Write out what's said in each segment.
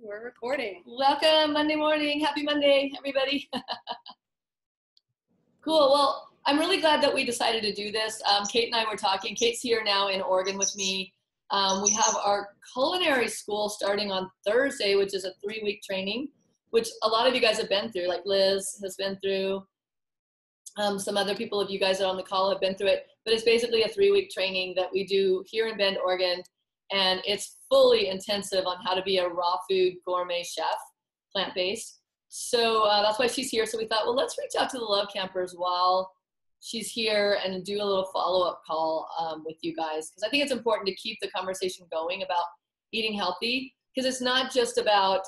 We're recording. Welcome, Monday morning. Happy Monday, everybody. Cool. Well, I'm really glad that we decided to do this. Kate and I were talking. Kate's here now in Oregon with me. We have our culinary school starting on Thursday, which is a 3-week training, which a lot of you guys have been through, like Liz has been through. Some other people of you guys that are on the call have been through it, but it's basically a 3-week training that we do here in Bend, Oregon, and it's fully intensive on how to be a raw food gourmet chef, plant-based. So that's why she's here. So we thought, well, let's reach out to the Lovecampers while she's here and do a little follow-up call with you guys, because I think it's important to keep the conversation going about eating healthy, because it's not just about,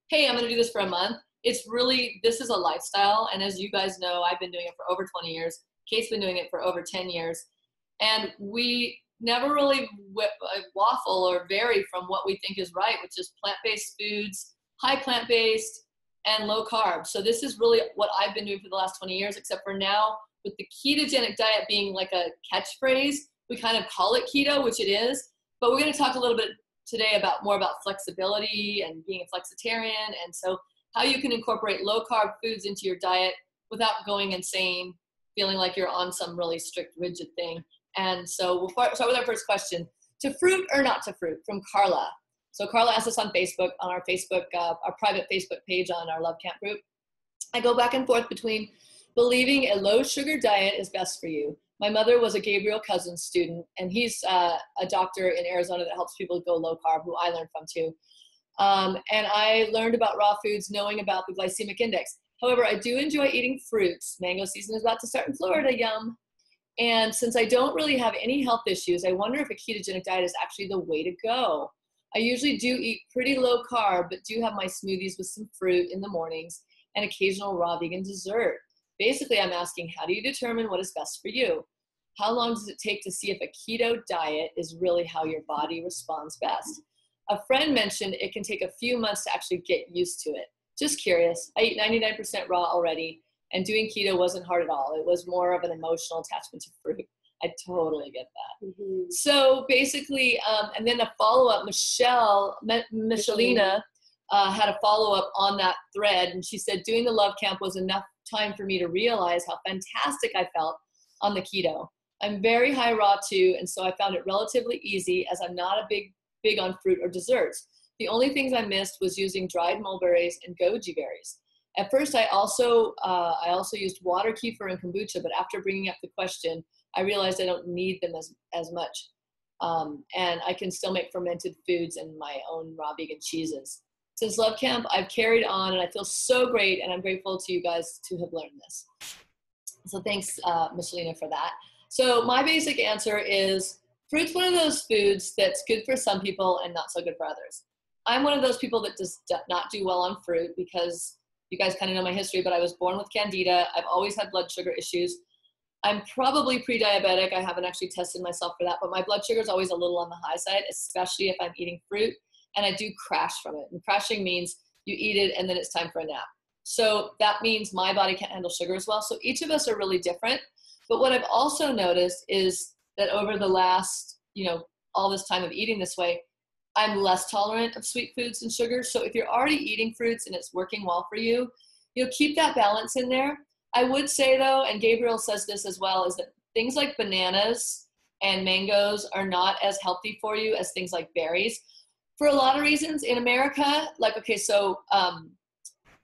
hey, I'm going to do this for a month. It's really, this is a lifestyle. And as you guys know, I've been doing it for over 20 years. Kate's been doing it for over 10 years. And we never really waffle or vary from what we think is right, which is plant-based foods, high plant-based, and low carb. So this is really what I've been doing for the last 20 years, except for now with the ketogenic diet being like a catchphrase, we kind of call it keto, which it is. But we're going to talk a little bit today about more about flexibility and being a flexitarian. And so how you can incorporate low carb foods into your diet without going insane, feeling like you're on some really strict, rigid thing. And so we'll start with our first question. To fruit or not to fruit? From Carla. So Carla asked us on Facebook, on our Facebook, our private Facebook page on our Lovecamp group. I go back and forth between believing a low sugar diet is best for you. My mother was a Gabriel Cousens student, and he's a doctor in Arizona that helps people go low carb, who I learned from too. And I learned about raw foods knowing about the glycemic index. However, I do enjoy eating fruits. Mango season is about to start in Florida, yum. And since I don't really have any health issues, I wonder if a ketogenic diet is actually the way to go. I usually do eat pretty low carb, but do have my smoothies with some fruit in the mornings and occasional raw vegan dessert. Basically, I'm asking, how do you determine what is best for you? How long does it take to see if a keto diet is really how your body responds best? A friend mentioned it can take a few months to actually get used to it. Just curious. I eat 99% raw already, and doing keto wasn't hard at all. It was more of an emotional attachment to fruit. I totally get that. Mm-hmm. So basically, and then a follow-up, Michelina had a follow-up on that thread, and she said, doing the Lovecamp was enough time for me to realize how fantastic I felt on the keto. I'm very high raw too, and so I found it relatively easy as I'm not a big on fruit or desserts. The only things I missed was using dried mulberries and goji berries. At first, I also used water, kefir, and kombucha, but after bringing up the question, I realized I don't need them as much. And I can still make fermented foods and my own raw vegan cheeses. Since Lovecamp, I've carried on, and I feel so great, and I'm grateful to you guys to have learned this. So thanks, Michelina, for that. So my basic answer is fruit's one of those foods that's good for some people and not so good for others. I'm one of those people that does not do well on fruit because you guys kind of know my history, but I was born with candida. I've always had blood sugar issues. I'm probably pre-diabetic. I haven't actually tested myself for that, but my blood sugar is always a little on the high side, especially if I'm eating fruit, and I do crash from it. And crashing means you eat it and then it's time for a nap. So that means my body can't handle sugar as well. So each of us are really different. But what I've also noticed is that over the last, all this time of eating this way, I'm less tolerant of sweet foods and sugar. So if you're already eating fruits and it's working well for you, keep that balance in there. I would say though, and Gabriel says this as well, is that things like bananas and mangoes are not as healthy for you as things like berries. For a lot of reasons in America,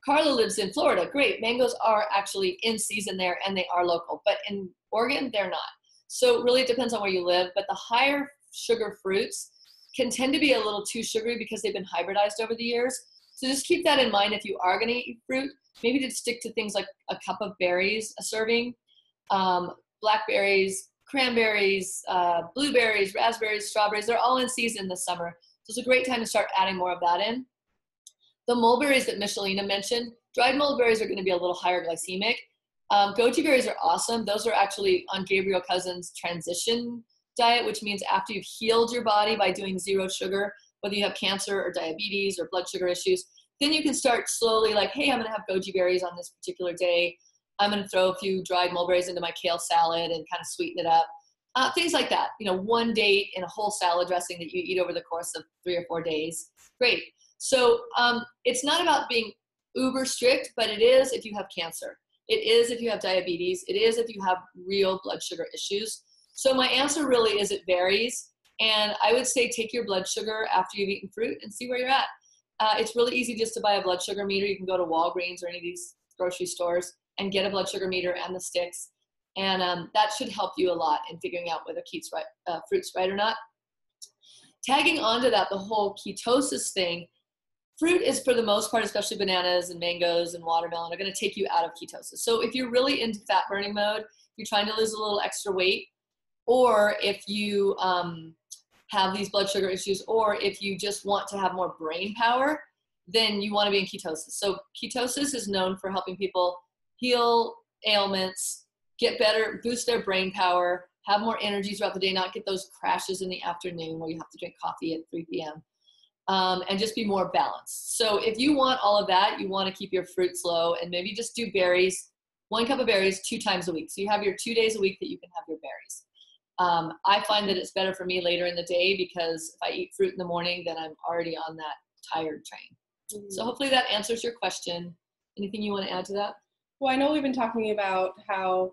Carla lives in Florida. Great. Mangoes are actually in season there and they are local, but in Oregon, they're not. So it really depends on where you live, but the higher sugar fruits can tend to be a little too sugary because they've been hybridized over the years. So just keep that in mind if you are going to eat fruit. Maybe to stick to things like a cup of berries, a serving, blackberries, cranberries, blueberries, raspberries, strawberries. They're all in season this summer. So it's a great time to start adding more of that in. The mulberries that Michelina mentioned, dried mulberries are going to be a little higher glycemic. Goji berries are awesome. Those are actually on Gabriel Cousens' transition diet, which means after you've healed your body by doing zero sugar, whether you have cancer or diabetes or blood sugar issues, then you can start slowly like, hey, I'm going to have goji berries on this particular day. I'm going to throw a few dried mulberries into my kale salad and kind of sweeten it up. Things like that. One date in a whole salad dressing that you eat over the course of 3 or 4 days. Great. So it's not about being uber strict, but it is if you have cancer. It is if you have diabetes. It is if you have real blood sugar issues. So my answer really is it varies. And I would say take your blood sugar after you've eaten fruit and see where you're at. It's really easy just to buy a blood sugar meter. You can go to Walgreens or any of these grocery stores and get a blood sugar meter and the sticks. And that should help you a lot in figuring out whether fruit's right or not. Tagging onto that, the whole ketosis thing, fruit is for the most part, especially bananas and mangoes and watermelon, are going to take you out of ketosis. So if you're really into fat burning mode, you're trying to lose a little extra weight, or if you have these blood sugar issues, or if you just want to have more brain power, then you want to be in ketosis. So ketosis is known for helping people heal ailments, get better, boost their brain power, have more energy throughout the day, not get those crashes in the afternoon where you have to drink coffee at 3 p.m. And just be more balanced. So if you want all of that, you want to keep your fruits low and maybe just do berries, 1 cup of berries 2 times a week. So you have your 2 days a week that you can have your berries. I find that it's better for me later in the day because if I eat fruit in the morning, then I'm already on that tired train. So hopefully that answers your question. Anything you want to add to that? Well, I know we've been talking about how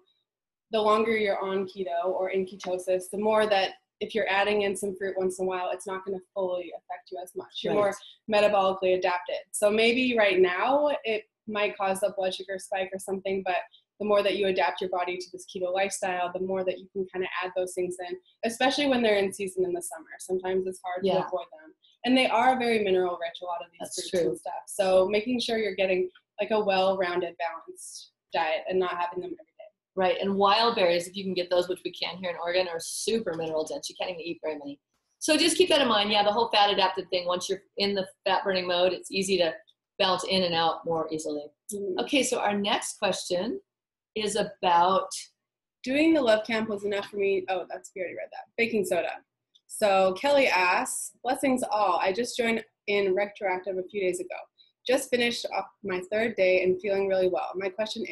the longer you're on keto or in ketosis, the more that if you're adding in some fruit once in a while, it's not going to fully affect you as much. You're more metabolically adapted. So maybe right now it might cause a blood sugar spike or something, but the more that you adapt your body to this keto lifestyle, the more that you can kind of add those things in, especially when they're in season in the summer. Sometimes it's hard to avoid them. And they are very mineral rich, a lot of these fruits and stuff. So making sure you're getting like a well-rounded, balanced diet and not having them every day. Right, and wild berries, if you can get those, which we can here in Oregon, are super mineral dense. You can't even eat very many. So just keep that in mind. Yeah, the whole fat adapted thing, once you're in the fat burning mode, it's easy to bounce in and out more easily. Okay, so our next question is about... Doing the Lovecamp was enough for me. Oh, we already read that. Baking soda. So Kelly asks, blessings all. I just joined in Retroactive a few days ago. Just finished off my 3rd day and feeling really well. My question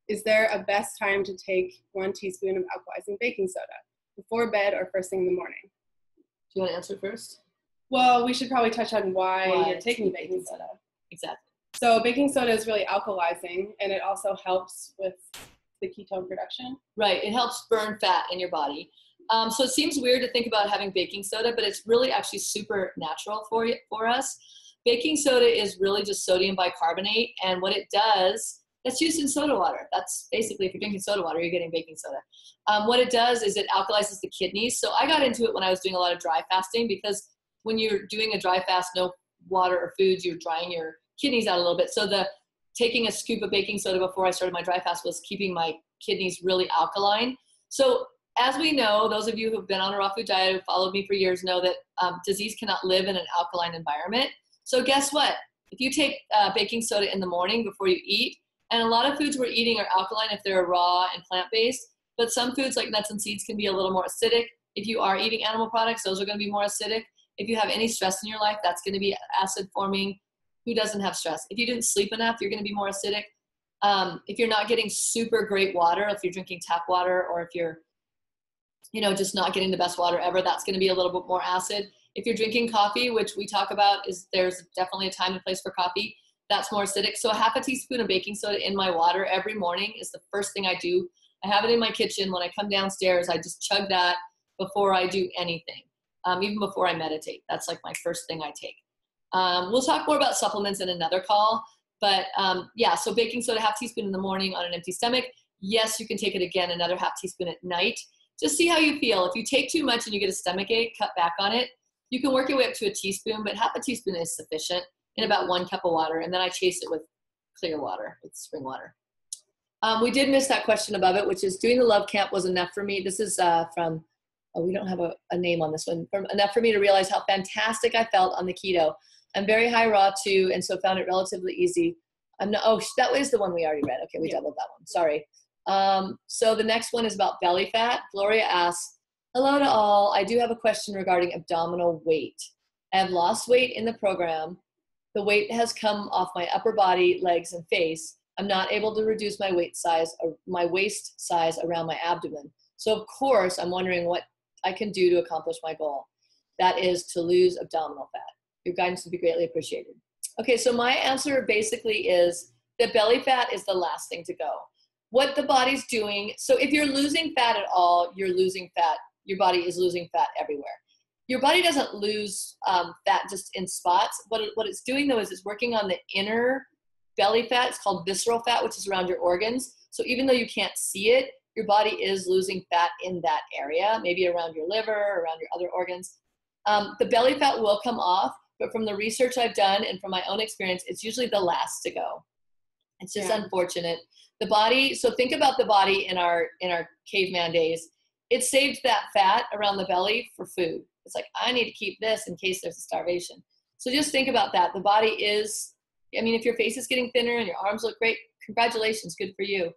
is there a best time to take 1 teaspoon of alkalizing baking soda? Before bed or first thing in the morning? Do you want to answer first? Well, we should probably touch on why you're taking baking soda. Exactly. So baking soda is really alkalizing, and it also helps with the ketone production. Right. It helps burn fat in your body. So it seems weird to think about having baking soda, but it's really actually super natural for us. Baking soda is really just sodium bicarbonate, and what it does, that's used in soda water. That's basically, if you're drinking soda water, you're getting baking soda. What it does is it alkalizes the kidneys. So I got into it when I was doing a lot of dry fasting, because when you're doing a dry fast, no water or foods, you're drying your kidneys out a little bit. So taking a scoop of baking soda before I started my dry fast was keeping my kidneys really alkaline. So as we know, those of you who've been on a raw food diet, who followed me for years, know that disease cannot live in an alkaline environment. So guess what? If you take baking soda in the morning before you eat, and a lot of foods we're eating are alkaline if they're raw and plant-based, but some foods like nuts and seeds can be a little more acidic. If you are eating animal products, those are going to be more acidic. If you have any stress in your life, that's going to be acid forming. Who doesn't have stress? If you didn't sleep enough, you're going to be more acidic. If you're not getting super great water, if you're drinking tap water, or if you're just not getting the best water ever, that's going to be a little bit more acid. If you're drinking coffee, which we talk about, there's definitely a time and place for coffee, that's more acidic. So a half a teaspoon of baking soda in my water every morning is the first thing I do. I have it in my kitchen. When I come downstairs, I just chug that before I do anything, even before I meditate. That's like my first thing I take. We'll talk more about supplements in another call, but so baking soda, half teaspoon in the morning on an empty stomach. Yes, you can take it again, another half teaspoon at night. Just see how you feel. If you take too much and you get a stomach ache, cut back on it. You can work your way up to a teaspoon, but half a teaspoon is sufficient in about 1 cup of water. And then I chase it with clear water, with spring water. We did miss that question above it, which is doing the Lovecamp was enough for me. This is from, we don't have a name on this one, from enough for me to realize how fantastic I felt on the keto. I'm very high raw too, and so found it relatively easy. That was the one we already read. Okay, we doubled that one. Sorry. So the next one is about belly fat. Gloria asks, hello to all. I do have a question regarding abdominal weight. I have lost weight in the program. The weight has come off my upper body, legs, and face. I'm not able to reduce my waist size around my abdomen. So of course, I'm wondering what I can do to accomplish my goal. That is to lose abdominal fat. Your guidance would be greatly appreciated. Okay, so my answer basically is that belly fat is the last thing to go. What the body's doing, so if you're losing fat at all, you're losing fat. Your body is losing fat everywhere. Your body doesn't lose fat just in spots. What it's doing, though, is it's working on the inner belly fat. It's called visceral fat, which is around your organs. So even though you can't see it, your body is losing fat in that area, maybe around your liver, around your other organs. The belly fat will come off, but from the research I've done and from my own experience, it's usually the last to go. It's just unfortunate. The body, so think about the body in our caveman days. It saved that fat around the belly for food. It's like, I need to keep this in case there's a starvation. So just think about that. The body is, I mean, if your face is getting thinner and your arms look great, congratulations, good for you.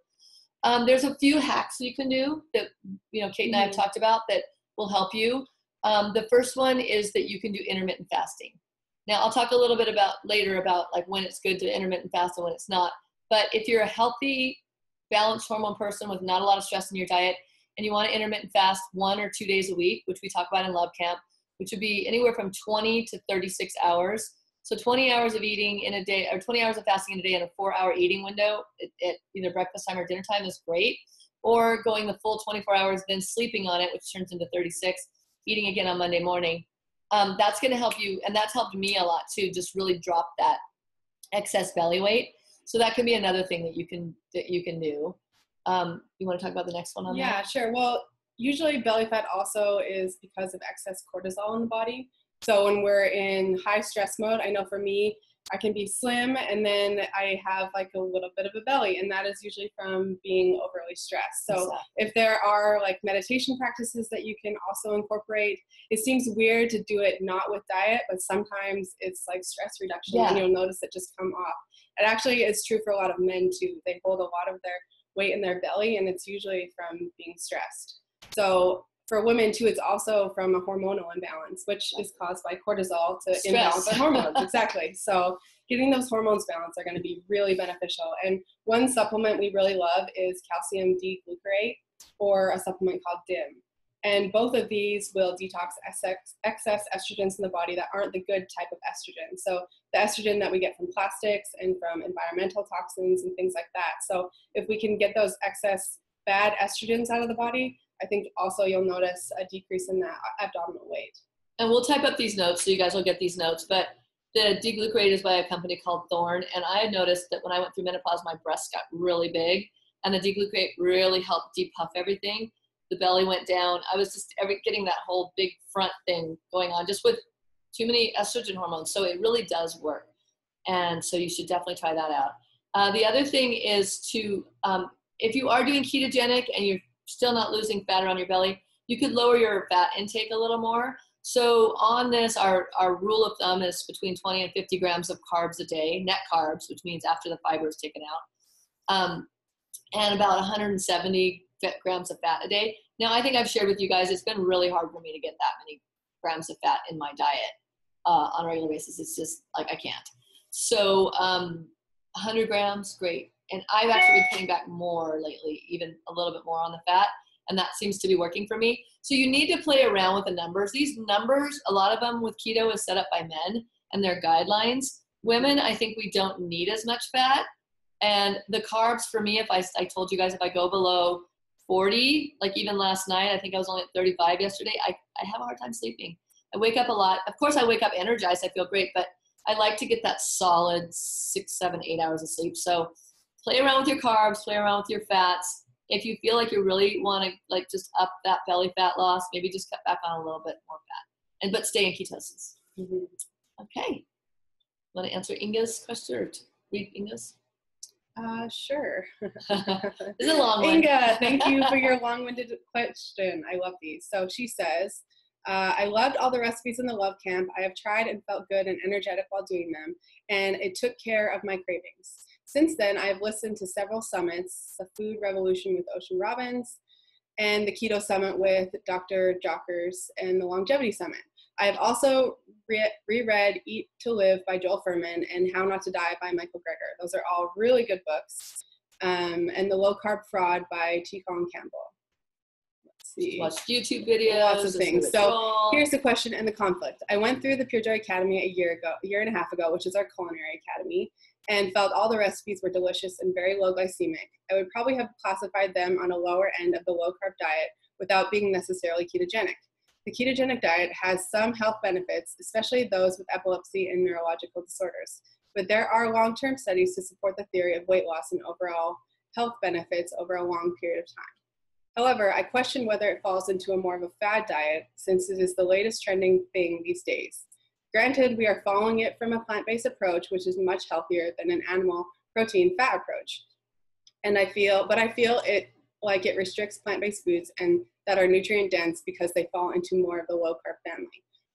There's a few hacks you can do that, Kate and I have talked about that will help you. The first one is that you can do intermittent fasting. Now, I'll talk a little bit later about like when it's good to intermittent fast and when it's not. But if you're a healthy, balanced hormone person with not a lot of stress in your diet, and you want to intermittent fast 1 or 2 days a week, which we talk about in Lovecamp, which would be anywhere from 20 to 36 hours. So 20 hours of eating in a day, or 20 hours of fasting in a day in a 4-hour eating window at either breakfast time or dinner time is great. Or going the full 24 hours, then sleeping on it, which turns into 36, eating again on Monday morning. That's going to help you, and that's helped me a lot too, just really drop that excess belly weight. So that can be another thing that you can do. You want to talk about the next one on that? Yeah, sure. Well, usually belly fat also is because of excess cortisol in the body. So when we're in high stress mode, I know for me, I can be slim and then I have like a little bit of a belly, and that is usually from being overly stressed. So if there are like meditation practices that you can also incorporate, it seems weird to do it not with diet, but sometimes it's like stress reduction and you'll notice it just come off. It actually is true for a lot of men too. They hold a lot of their weight in their belly, and it's usually from being stressed. So for women too, it's also from a hormonal imbalance, which is caused by cortisol to imbalance the hormones. Exactly. So getting those hormones balanced are going to be really beneficial. And one supplement we really love is calcium D-glucarate, or a supplement called DIM. And both of these will detox excess estrogens in the body that aren't the good type of estrogen. So the estrogen that we get from plastics and from environmental toxins and things like that. So if we can get those excess bad estrogens out of the body, I think also you'll notice a decrease in that abdominal weight. And we'll type up these notes so you guys will get these notes. But the D-glucarate is by a company called Thorne. And I had noticed that when I went through menopause, my breasts got really big. And the D-glucarate really helped depuff everything. The belly went down. I was just getting that whole big front thing going on just with too many estrogen hormones. So it really does work. And so you should definitely try that out. The other thing is to, if you are doing ketogenic and you're still not losing fat around your belly, you could lower your fat intake a little more. So on this, our rule of thumb is between 20 and 50 grams of carbs a day, net carbs, which means after the fiber is taken out, and about 170 grams of fat a day. Now, I think I've shared with you guys, it's been really hard for me to get that many grams of fat in my diet on a regular basis. It's just like, I can't. So 100 grams, great. And I've actually been putting back more lately, even a little bit more on the fat. And that seems to be working for me. So you need to play around with the numbers. These numbers, a lot of them with keto is set up by men and their guidelines. Women, I think we don't need as much fat. And the carbs for me, if I told you guys, if I go below 40, like even last night, I think I was only at 35 yesterday, I have a hard time sleeping. I wake up a lot. Of course, I wake up energized. I feel great, but I like to get that solid 6, 7, 8 hours of sleep. So play around with your carbs, play around with your fats. If you feel like you really want to like just up that belly fat loss, maybe just cut back on a little bit more fat, but stay in ketosis. Okay. Want to answer Inga's question or read Inga's? Sure. This is a long one. Inga, thank you for your long-winded question. I love these. So she says, I loved all the recipes in the Lovecamp. I have tried and felt good and energetic while doing them, and it took care of my cravings. Since then, I have listened to several summits, the Food Revolution with Ocean Robbins, and the Keto Summit with Dr. Jockers, and the Longevity Summit. I have also reread Eat to Live by Joel Fuhrman and How Not to Die by Michael Greger. Those are all really good books. And The Low Carb Fraud by T. Colin Campbell. Let's see. Watch YouTube videos. Lots of things. So here's the question and the conflict. I went through the Pure Joy Academy a year and a half ago, which is our culinary academy, and felt all the recipes were delicious and very low glycemic. I would probably have classified them on a lower end of the low carb diet without being necessarily ketogenic. The ketogenic diet has some health benefits, especially those with epilepsy and neurological disorders. But there are long-term studies to support the theory of weight loss and overall health benefits over a long period of time. However, I question whether it falls into a more of a fad diet since it is the latest trending thing these days. Granted, we are following it from a plant-based approach, which is much healthier than an animal protein fat approach. I feel it restricts plant-based foods and that are nutrient dense because they fall into more of the low carb family.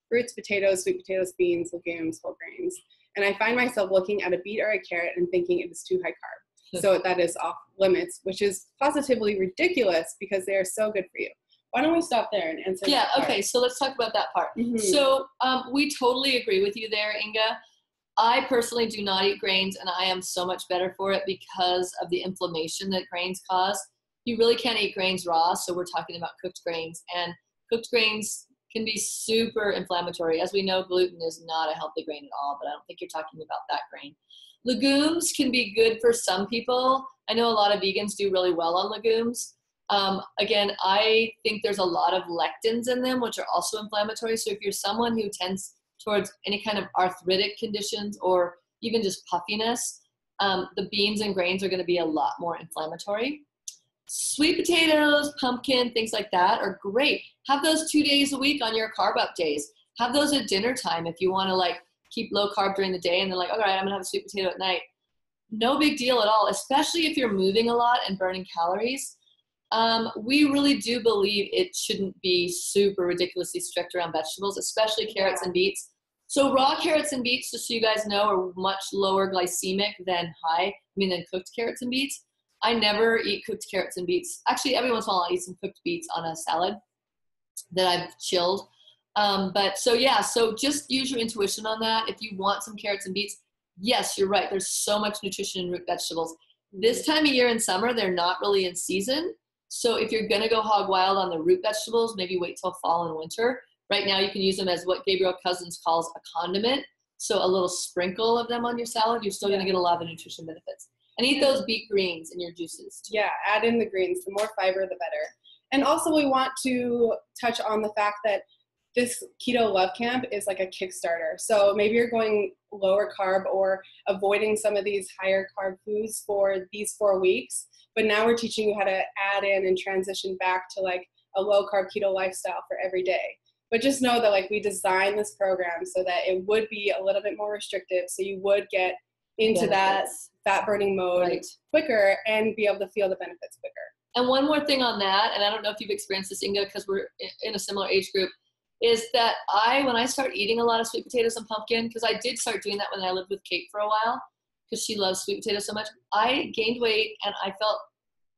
Fruits, potatoes, sweet potatoes, beans, legumes, whole grains. And I find myself looking at a beet or a carrot and thinking it is too high carb. So that is off limits, which is positively ridiculous because they are so good for you. Why don't we stop there and answer that part? Okay, so let's talk about that part. Mm-hmm. So we totally agree with you there, Inga. I personally do not eat grains, and I am so much better for it because of the inflammation that grains cause. You really can't eat grains raw, so we're talking about cooked grains. And cooked grains can be super inflammatory. As we know, gluten is not a healthy grain at all, but I don't think you're talking about that grain. Legumes can be good for some people. I know a lot of vegans do really well on legumes. Again, I think there's a lot of lectins in them, which are also inflammatory. So if you're someone who tends towards any kind of arthritic conditions or even just puffiness, the beans and grains are going to be a lot more inflammatory. Sweet potatoes, pumpkin, things like that are great. Have those 2 days a week on your carb up days. Have those at dinner time if you want to keep low carb during the day and then all right, I'm going to have a sweet potato at night. No big deal at all, especially if you're moving a lot and burning calories. We really do believe it shouldn't be super ridiculously strict around vegetables, especially carrots and beets. So raw carrots and beets, just so you guys know, are much lower glycemic than cooked carrots and beets. I never eat cooked carrots and beets. Actually, every once in a while I'll eat some cooked beets on a salad that I've chilled. So just use your intuition on that. If you want some carrots and beets, yes, you're right. There's so much nutrition in root vegetables. This time of year in summer, they're not really in season. So if you're going to go hog wild on the root vegetables, maybe wait till fall and winter. Right now you can use them as what Gabriel Cousins calls a condiment. So a little sprinkle of them on your salad, you're still going to get a lot of the nutrition benefits. And eat those beet greens in your juices too. Yeah, add in the greens. The more fiber, the better. And also we want to touch on the fact that this Keto Lovecamp is like a Kickstarter. So maybe you're going lower carb or avoiding some of these higher carb foods for these 4 weeks. But now we're teaching you how to add in and transition back to a low carb keto lifestyle for every day. But just know that we designed this program so that it would be a little bit more restrictive. So you would get into that fat burning mode quicker and be able to feel the benefits quicker. And one more thing on that, and I don't know if you've experienced this, Inga, because we're in a similar age group, is that when I start eating a lot of sweet potatoes and pumpkin, because I did start doing that when I lived with Kate for a while, because she loves sweet potatoes so much, I gained weight and I felt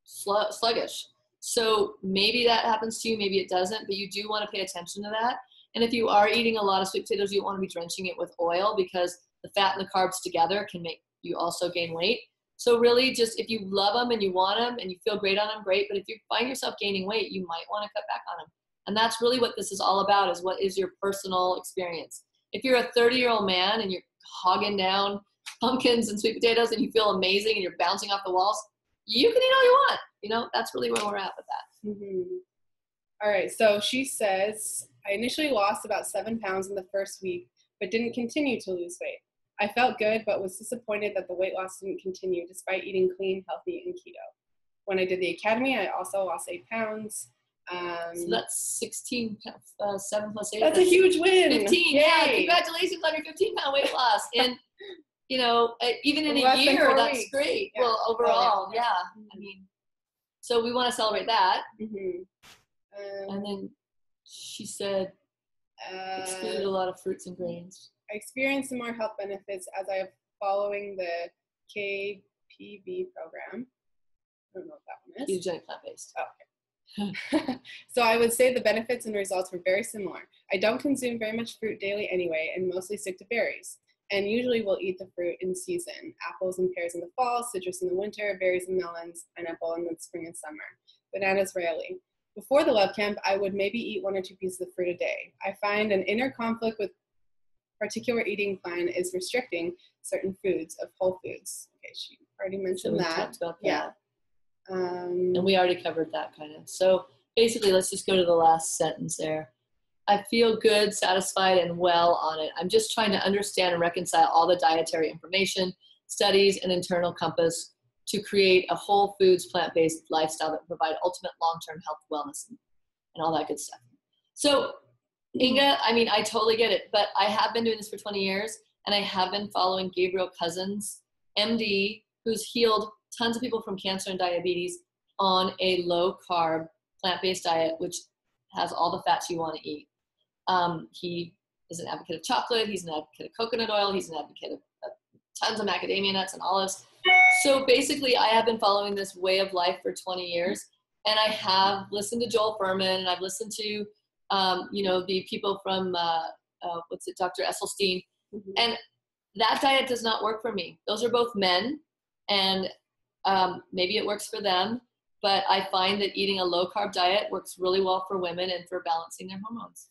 sluggish. So maybe that happens to you, maybe it doesn't, but you do want to pay attention to that. And if you are eating a lot of sweet potatoes, you don't want to be drenching it with oil because the fat and the carbs together can make you also gain weight. So really just if you love them and you want them and you feel great on them, great. But if you find yourself gaining weight, you might want to cut back on them. And that's really what this is all about, is what is your personal experience. If you're a 30-year-old man and you're hogging down pumpkins and sweet potatoes and you feel amazing and you're bouncing off the walls, you can eat all you want. That's really where we're at with that. Mm-hmm. All right. So she says, I initially lost about 7 pounds in the first week, but didn't continue to lose weight. I felt good, but was disappointed that the weight loss didn't continue despite eating clean, healthy, and keto. When I did the academy, I also lost 8 pounds. So that's 16, 7 plus 8. That's a huge win. 15. Yay. Yeah, congratulations on your 15-pound weight loss. And, even in a year, that's weeks. Great. Yeah. Well, overall, yeah. I mean, so we want to celebrate that. Mm-hmm. And then she said, excluded a lot of fruits and grains. I experienced some more health benefits as I am following the KPV program. I don't know what that one is. Ketogenic plant-based. Oh, okay. So I would say the benefits and results were very similar. I don't consume very much fruit daily anyway and mostly stick to berries. And usually we'll eat the fruit in season. Apples and pears in the fall, citrus in the winter, berries and melons, pineapple in the spring and summer. Bananas rarely. before the Lovecamp, I would maybe eat 1 or 2 pieces of fruit a day. I find an inner conflict with particular eating plan is restricting certain foods of whole foods. Okay, she already mentioned that. Talked about that. Yeah. And we already covered that kind of. So basically, let's just go to the last sentence there. I feel good, satisfied, and well on it. I'm just trying to understand and reconcile all the dietary information, studies, and internal compass to create a whole foods, plant-based lifestyle that provide ultimate long-term health, wellness, and all that good stuff. So Inga, I mean, I totally get it, but I have been doing this for 20 years, and I have been following Gabriel Cousens, MD, who's healed tons of people from cancer and diabetes on a low-carb, plant-based diet, which has all the fats you want to eat. He is an advocate of chocolate. He's an advocate of coconut oil. He's an advocate of tons of macadamia nuts and olives. So basically, I have been following this way of life for 20 years, and I have listened to Joel Fuhrman, and I've listened to the people from, Dr. Esselstyn. Mm-hmm. And that diet does not work for me. Those are both men, and maybe it works for them, but I find that eating a low-carb diet works really well for women and for balancing their hormones.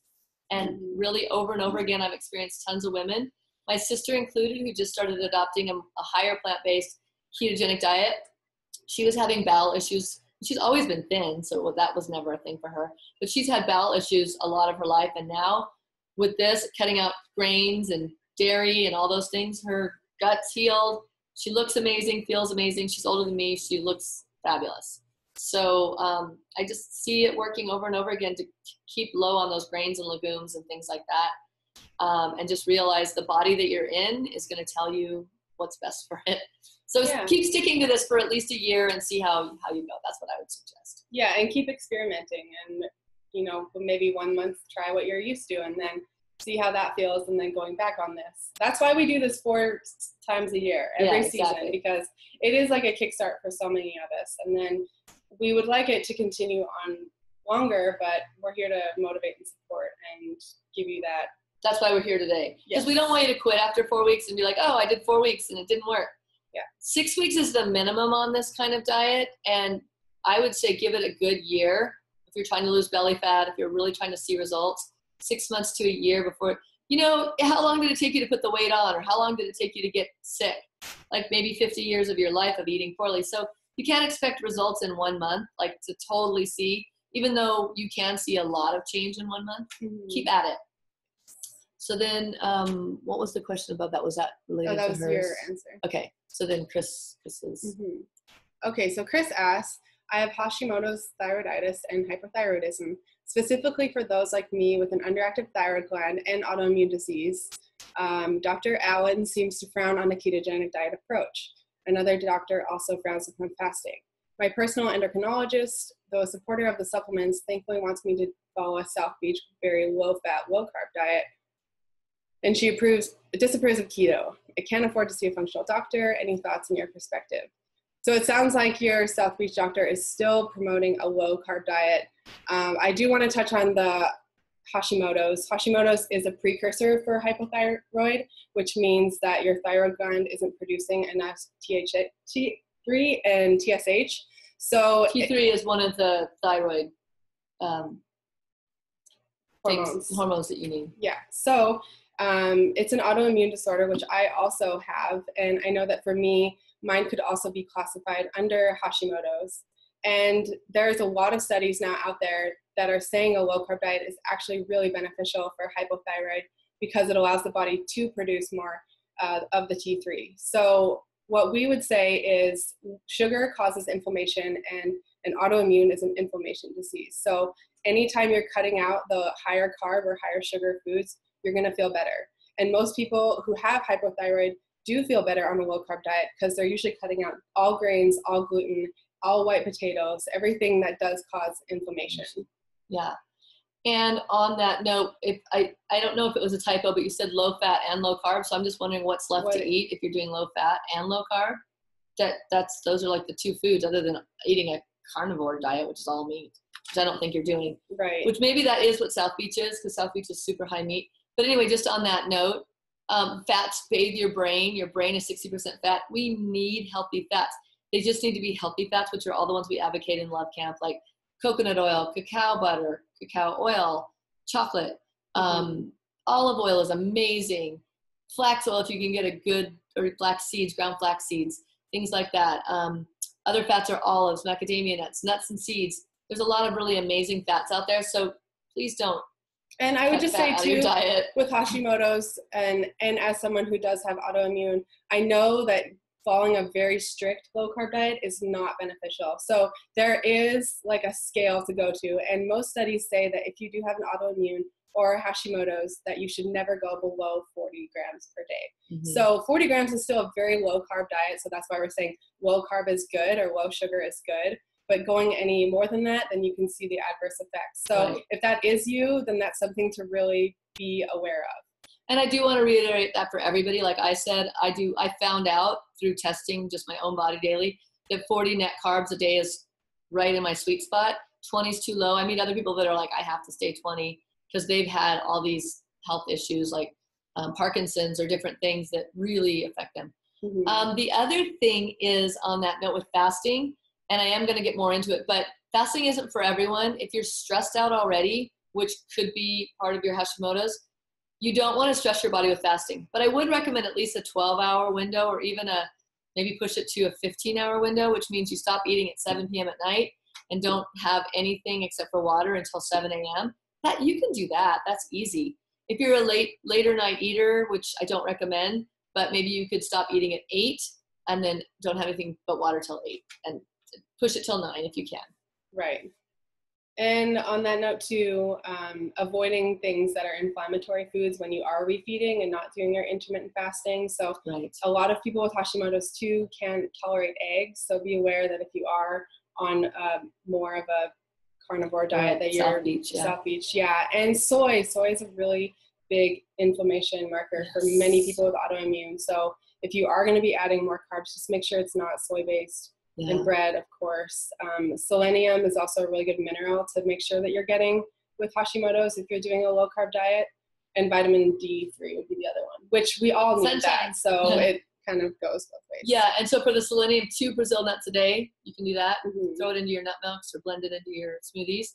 And really over and over again, I've experienced tons of women, my sister included, who just started adopting a higher plant-based ketogenic diet. She was having bowel issues. She's always been thin, so that was never a thing for her. But she's had bowel issues a lot of her life. And now with this, cutting out grains and dairy and all those things, her gut's healed. She looks amazing, feels amazing. She's older than me. She looks fabulous. So I just see it working over and over again to keep low on those grains and legumes and things like that. And just realize the body that you're in is going to tell you what's best for it. So keep sticking to this for at least a year and see how you go. That's what I would suggest. Yeah, and keep experimenting. And, maybe 1 month, try what you're used to, and then see how that feels, and then going back on this. That's why we do this 4 times a year, every season, because it is like a kickstart for so many of us. And then we would like it to continue on longer, but we're here to motivate and support and give you that. That's why we're here today. Because we don't want you to quit after 4 weeks and be like, oh, I did 4 weeks and it didn't work. Yeah. 6 weeks is the minimum on this kind of diet. And I would say give it a good year. If you're trying to lose belly fat, if you're really trying to see results, 6 months to a year before, how long did it take you to put the weight on, or how long did it take you to get sick? Like maybe 50 years of your life of eating poorly. So you can't expect results in 1 month, like to totally see, even though you can see a lot of change in 1 month, keep at it. So then, what was the question about that? Was that related to hers? That was your answer. Okay. So then Chris's. Okay. So Chris asks, I have Hashimoto's thyroiditis and hypothyroidism, specifically for those like me with an underactive thyroid gland and autoimmune disease. Dr. Allen seems to frown on the ketogenic diet approach. Another doctor also frowns upon fasting. My personal endocrinologist, though a supporter of the supplements, thankfully wants me to follow a South Beach, very low-fat, low-carb diet, and she disapproves of keto. I can't afford to see a functional doctor. Any thoughts in your perspective? So it sounds like your South Beach doctor is still promoting a low-carb diet. I do want to touch on the Hashimoto's. Hashimoto's is a precursor for hypothyroid, which means that your thyroid gland isn't producing enough T3 and TSH. So T3 is one of the thyroid hormones that you need. Yeah. So it's an autoimmune disorder, which I also have. And I know that for me, mine could also be classified under Hashimoto's. And there's a lot of studies now out there that are saying a low-carb diet is actually really beneficial for hypothyroid because it allows the body to produce more of the T3. So what we would say is sugar causes inflammation, and an autoimmune is an inflammation disease. So anytime you're cutting out the higher carb or higher sugar foods, you're going to feel better. And most people who have hypothyroid do feel better on a low-carb diet because they're usually cutting out all grains, all gluten, all white potatoes, everything that does cause inflammation. Yeah. And on that note, if I don't know if it was a typo, but you said low fat and low carb. So I'm just wondering what's left to eat if you're doing low fat and low carb. Those are like the two foods other than eating a carnivore diet, which is all meat, which I don't think you're doing. Right. Which maybe that is what South Beach is, because South Beach is super high meat. But anyway, just on that note, fats bathe your brain. Your brain is 60% fat. We need healthy fats. They just need to be healthy fats, which are all the ones we advocate in Lovecamp, like coconut oil, cacao butter, cacao oil, chocolate. Olive oil is amazing. Flax oil, if you can get a good, or flax seeds, ground flax seeds, things like that. Other fats are olives, macadamia nuts, nuts and seeds. There's a lot of really amazing fats out there. So please don't. And I would just say too, diet. with Hashimoto's and as someone who does have autoimmune, I know that following a very strict low carb diet is not beneficial. So there is like a scale to go to. And most studies say that if you do have an autoimmune or Hashimoto's, that you should never go below 40 grams per day. So 40 grams is still a very low carb diet. So that's why we're saying low carb is good or low sugar is good. But going any more than that, then you can see the adverse effects. So if that is you, then that's something to really be aware of. And I do want to reiterate that for everybody. Like I said, I found out through testing just my own body daily that 40 net carbs a day is right in my sweet spot. 20 is too low. I meet other people that are like, I have to stay 20 because they've had all these health issues like Parkinson's or different things that really affect them. The other thing is on that note with fasting, and I am going to get more into it, but fasting isn't for everyone. If you're stressed out already, which could be part of your Hashimoto's, you don't want to stress your body with fasting. But I would recommend at least a 12-hour window, or even maybe push it to a 15-hour window, which means you stop eating at 7 p.m. at night and don't have anything except for water until 7 a.m. That you can do that. That's easy. If you're a later night eater, which I don't recommend, but maybe you could stop eating at 8 and then don't have anything but water till 8 and push it till 9 if you can. Right. And on that note too, avoiding things that are inflammatory foods when you are refeeding and not doing your intermittent fasting. So a lot of people with Hashimoto's too can't tolerate eggs. So be aware that if you are on more of a carnivore diet, that you're South Beach. And soy is a really big inflammation marker for many people with autoimmune. So if you are going to be adding more carbs, just make sure it's not soy based. And bread, of course. Selenium is also a really good mineral to make sure that you're getting with Hashimoto's if you're doing a low carb diet. And vitamin D3 would be the other one, which we all need that. So it kind of goes both ways. Yeah, and so for the selenium, 2 Brazil nuts a day. You can do that. Throw it into your nut milks or blend it into your smoothies.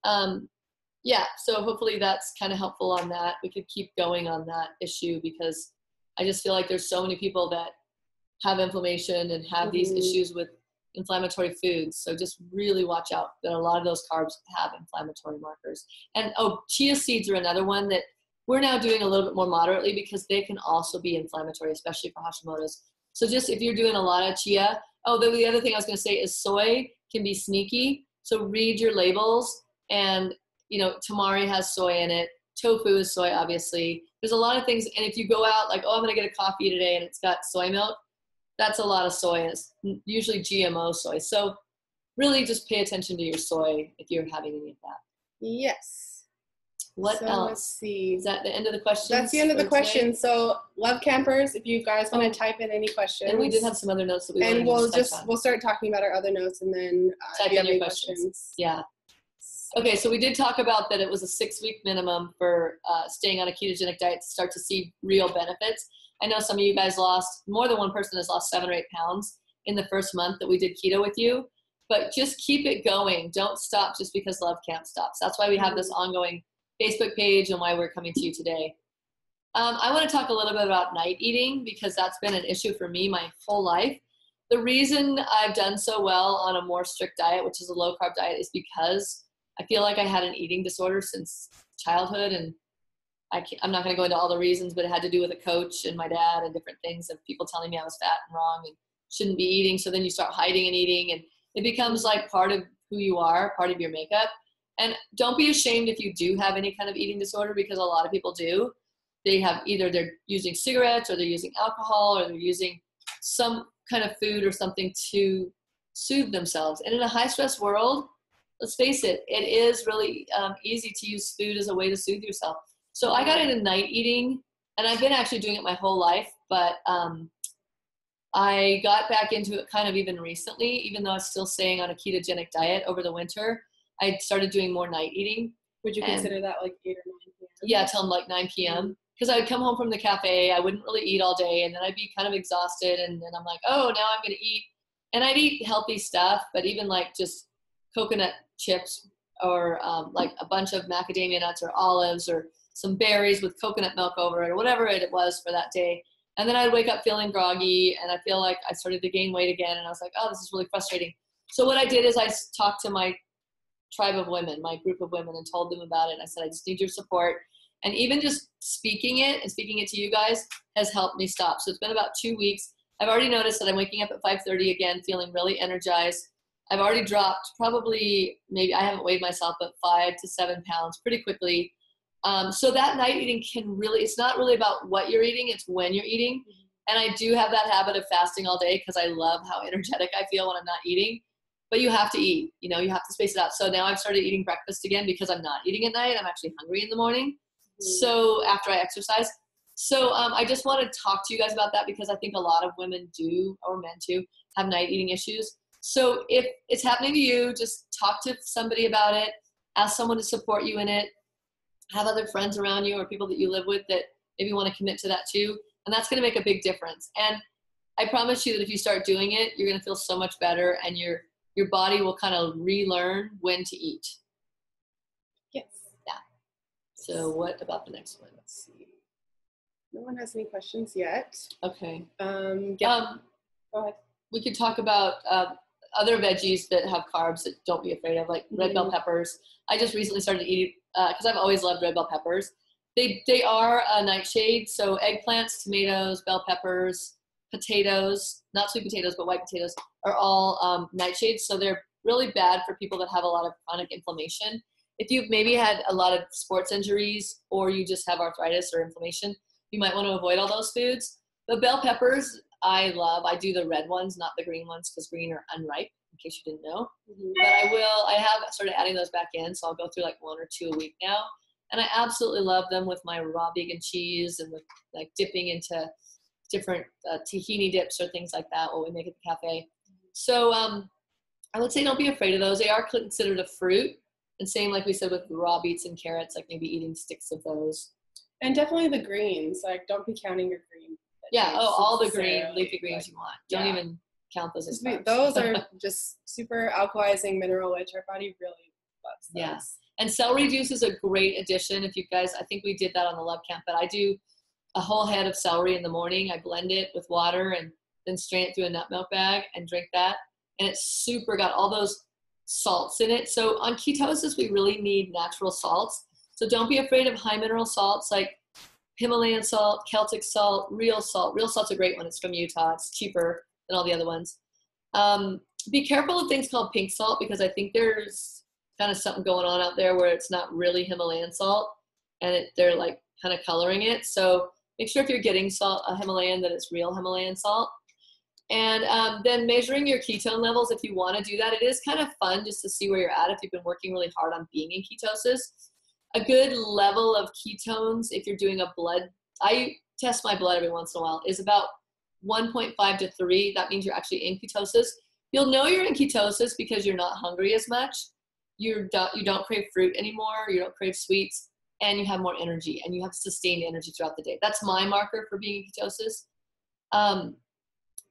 So hopefully that's kind of helpful on that. We could keep going on that issue because I just feel like there's so many people that have inflammation and have these issues with inflammatory foods. So just really watch out that a lot of those carbs have inflammatory markers. And chia seeds are another one that we're now doing a little bit more moderately because they can also be inflammatory, especially for Hashimoto's. So just if you're doing a lot of chia, the other thing I was going to say is soy can be sneaky. So read your labels, and tamari has soy in it. Tofu is soy, obviously. There's a lot of things. And if you go out like, I'm going to get a coffee today and it's got soy milk, that's a lot of soy, and it's usually GMO soy. So really just pay attention to your soy if you're having any of that. Yes. What else? Let's see. Is that the end of the questions? That's the end of the questions. So love campers, if you guys want to type in any questions. And we did have some other notes that we and we'll start talking about our other notes and then type in your questions. Yeah. Okay, so we did talk about that it was a 6-week minimum for staying on a ketogenic diet to start to see real benefits. I know some of you guys more than one person has lost 7 or 8 pounds in the first month that we did keto with you, but just keep it going. Don't stop just because Lovecamp stops. That's why we have this ongoing Facebook page and why we're coming to you today. I want to talk a little bit about night eating because that's been an issue for me my whole life. The reason I've done so well on a more strict diet, which is a low carb diet, is because I feel like I had an eating disorder since childhood, and I'm not going to go into all the reasons, but it had to do with a coach and my dad and different things of people telling me I was fat and wrong and shouldn't be eating. So then you start hiding and eating, and it becomes like part of who you are, part of your makeup. And don't be ashamed if you do have any kind of eating disorder, because a lot of people do. They're using cigarettes, or they're using alcohol, or they're using some kind of food or something to soothe themselves. And in a high stress world, let's face it, it is really easy to use food as a way to soothe yourself. So I got into night eating, and I've been actually doing it my whole life, but I got back into it kind of even recently, even though I was still staying on a ketogenic diet over the winter. I started doing more night eating. Would you consider that like 8 or 9 p.m.? Yeah, till like 9 p.m. Because I would come home from the cafe, I wouldn't really eat all day, and then I'd be kind of exhausted, and then I'm like, now I'm going to eat. And I'd eat healthy stuff, but even like just coconut chips or like a bunch of macadamia nuts or olives or some berries with coconut milk over it or whatever it was for that day. And then I'd wake up feeling groggy and I feel like I started to gain weight again. And I was like, oh, this is really frustrating. So what I did is I talked to my tribe of women, my group of women, and told them about it. And I said, I just need your support. And even just speaking it and speaking it to you guys has helped me stop. So it's been about 2 weeks. I've already noticed that I'm waking up at 5:30 again, feeling really energized. I've already dropped probably, maybe I haven't weighed myself, but 5 to 7 pounds pretty quickly. So that night eating can really, it's not really about what you're eating, it's when you're eating. And I do have that habit of fasting all day because I love how energetic I feel when I'm not eating. But you have to eat, you know, you have to space it out. So now I've started eating breakfast again because I'm not eating at night. I'm actually hungry in the morning. So after I exercise. So I just want to talk to you guys about that because I think a lot of women do, or men too, have night eating issues. So if it's happening to you, just talk to somebody about it. Ask someone to support you in it. Have other friends around you or people that you live with that maybe want to commit to that too. And that's going to make a big difference. And I promise you that if you start doing it, you're going to feel so much better and your body will kind of relearn when to eat. Yes. Yeah. So what about the next one? Let's see. No one has any questions yet. Okay. Go ahead. We could talk about other veggies that have carbs that don't be afraid of, like red bell peppers. I just recently started eating, because I've always loved red bell peppers. They are a nightshade, so eggplants, tomatoes, bell peppers, potatoes, not sweet potatoes, but white potatoes, are all nightshades. So they're really bad for people that have a lot of chronic inflammation. If you've maybe had a lot of sports injuries or you just have arthritis or inflammation, you might want to avoid all those foods. But bell peppers, I love. I do the red ones, not the green ones, because green are unripe, in case you didn't know. But I have started adding those back in, so I'll go through like 1 or 2 a week now. And I absolutely love them with my raw vegan cheese and with like dipping into different tahini dips or things like that, what we make at the cafe. So I would say don't be afraid of those. They are considered a fruit. And same like we said with raw beets and carrots, like maybe eating sticks of those. And definitely the greens. Like, don't be counting your green. Yeah, all the green, leafy greens you want. Don't even count those as carbs. Those are just super alkalizing, mineral rich. Our body really loves those. Yes. And celery juice is a great addition. If you guys, I think we did that on the Lovecamp, but I do a whole head of celery in the morning. I blend it with water and then strain it through a nut milk bag and drink that. And it's super got all those salts in it. So on ketosis, we really need natural salts. So don't be afraid of high mineral salts like Himalayan salt, Celtic salt, real salt. Real salt's a great one. It's from Utah. It's cheaper than all the other ones. Be careful of things called pink salt because I think there's kind of something going on out there where it's not really Himalayan salt and they're like kind of coloring it. So make sure if you're getting salt, a Himalayan, that it's real Himalayan salt. And then measuring your ketone levels, if you want to do that, it is kind of fun just to see where you're at if you've been working really hard on being in ketosis. A good level of ketones, if you're doing a blood, I test my blood every once in a while, is about 1.5 to 3. That means you're actually in ketosis. You'll know you're in ketosis because you're not hungry as much. You don't crave fruit anymore. You don't crave sweets. And you have more energy. And you have sustained energy throughout the day. That's my marker for being in ketosis.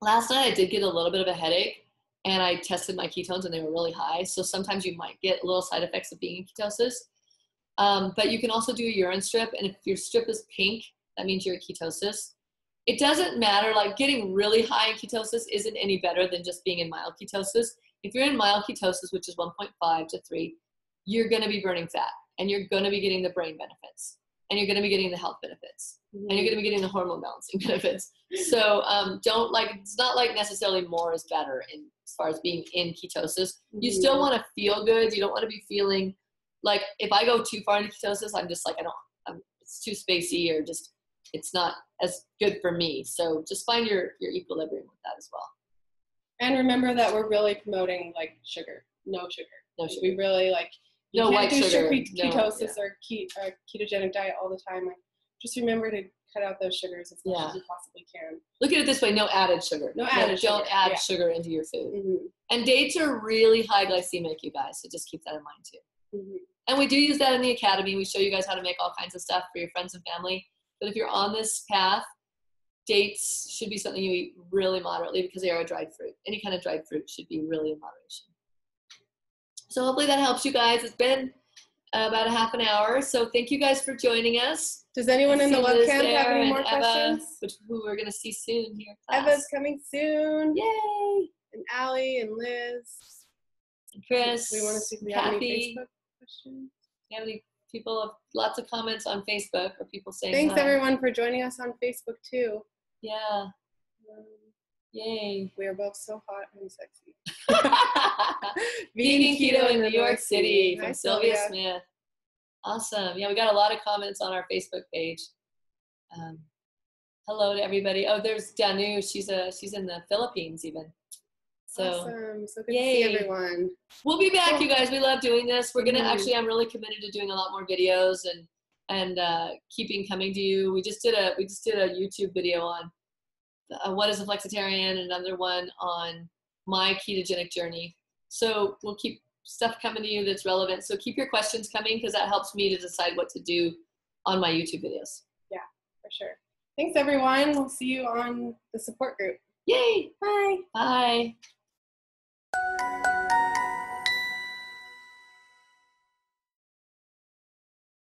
Last night I did get a little bit of a headache. And I tested my ketones and they were really high. So sometimes you might get little side effects of being in ketosis. But you can also do a urine strip. And if your strip is pink, that means you're in ketosis. It doesn't matter, like getting really high in ketosis isn't any better than just being in mild ketosis. If you're in mild ketosis, which is 1.5 to 3, you're going to be burning fat and you're going to be getting the brain benefits and you're going to be getting the health benefits and you're going to be getting the hormone balancing benefits. So it's not like necessarily more is better as far as being in ketosis. You still want to feel good. You don't want to be feeling like if I go too far into ketosis, I'm just like, it's too spacey or just, it's not as good for me. So just find your equilibrium with that as well. And remember that we're really promoting like sugar, no sugar. No sugar. We really like, you no can't white do sugar. Ketosis or ketogenic diet all the time. Like, just remember to cut out those sugars as much as you possibly can. Look at it this way, no added sugar. Don't add sugar into your food. And dates are really high glycemic, you guys, so just keep that in mind too. And we do use that in the academy. We show you guys how to make all kinds of stuff for your friends and family. But if you're on this path, dates should be something you eat really moderately because they are a dried fruit. Any kind of dried fruit should be really in moderation. So hopefully that helps you guys. It's been about a half an hour. So thank you guys for joining us. Does anyone in the Lovecamp have any more Eva, questions? who we're going to see soon here. Class. Eva's coming soon. Yay! And Allie and Liz. And Chris. We want to see if we Kathy. have any Facebook questions. We have any people, lots of comments on Facebook or people saying Thanks hi. everyone for joining us on Facebook too. Yeah. Yay. We are both so hot and sexy. Vegan Keto in New York City Hi, from Sylvia Smith. Awesome. Yeah, we got a lot of comments on our Facebook page. Hello to everybody. Oh, there's Danu. She's in the Philippines even. So awesome. So good to see everyone. We'll be back, you guys. We love doing this. We're gonna actually, I'm really committed to doing a lot more videos and keeping coming to you. We just did a YouTube video on what is a flexitarian, and another one on my ketogenic journey. So we'll keep stuff coming to you that's relevant. So keep your questions coming because that helps me to decide what to do on my YouTube videos. Yeah, for sure. Thanks everyone. We'll see you on the support group. Yay. Bye. Bye.